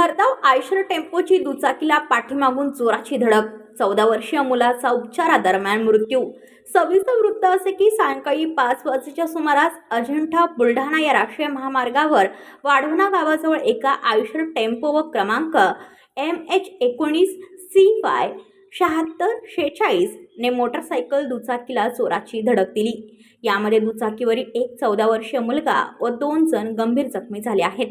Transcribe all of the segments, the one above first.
भरधाव आयशर टेम्पोची दुचाकीला पाठीमागून जोराची धडक, 14 वर्षीय मुलाचा उपचारादरम्यान मृत्यू। सविस्तर वृत्त असे की सायंकाळी 5 वाजेच्या सुमारास अजिंठा बुलढाणा या राष्ट्रीय महामार्गावर वाढवणा गावाजवळ एका आयशर टेम्पो व क्रमांक MH19 CY 7646 ने मोटरसायकल दुचाकीला जोराची धडक दिली। यामध्ये दुचाकीवरील एक 14 वर्षीय मुलगा व 2 जण गंभीर जखमी झाले आहेत।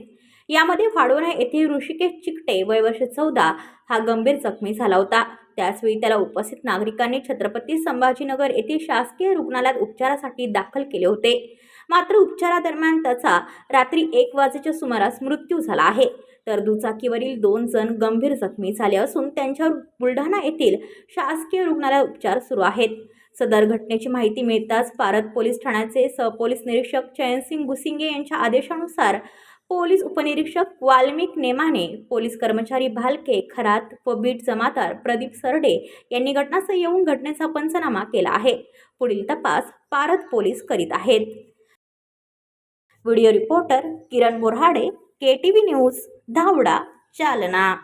यामध्ये वाढवणा येथे ऋषिकेश चिकटे वय वर्ष 14 हा गंभीर जखमी झाला होता। त्याचवेळी त्याला उपस्थित नागरिकांनी छत्रपती संभाजीनगर येथे शासकीय रुग्णालयात उपचारासाठी दाखल केले होते। मात्र उपचारादरम्यान त्याचा रात्री 1 वाजेच्या सुमारास मृत्यू झाला आहे, तर दुचाकीवरील 2 जण गंभीर जखमी झाले असून त्यांच्यावर बुलढाणा येथील शासकीय रुग्णालयात उपचार सुरू आहेत। सदर घटनेची माहिती मिळताच पारत पोलीस ठाण्याचे सहपोलीस निरीक्षक चयनसिंग बुसिंगे यांच्या आदेशानुसार पोलीस उपनिरीक्षक वाल्मिक नेमाने, पोलीस कर्मचारी भालके खरात व बीट जमादार प्रदीप सरडे यांनी घटनास्थळी येऊन घटनेचा पंचनामा केला आहे। पुढील तपास पारत पोलीस करीत आहेत। व्हिडिओ रिपोर्टर किरण बोरहाडे, KTV न्यूज, धावडा, जालना।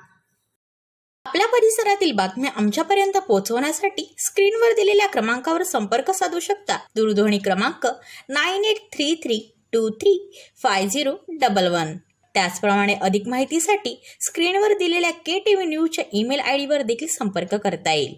आपल्या परिसरातील बातम्या आमच्यापर्यंत पोहोचवण्यासाठी स्क्रीनवर दिलेल्या क्रमांकावर संपर्क साधू शकता। दूरध्वनी क्रमांक 9833235011। त्याचप्रमाणे अधिक माहितीसाठी स्क्रीनवर दिलेल्या KTV न्यूजच्या ईमेल ID वर देखील संपर्क करता येईल।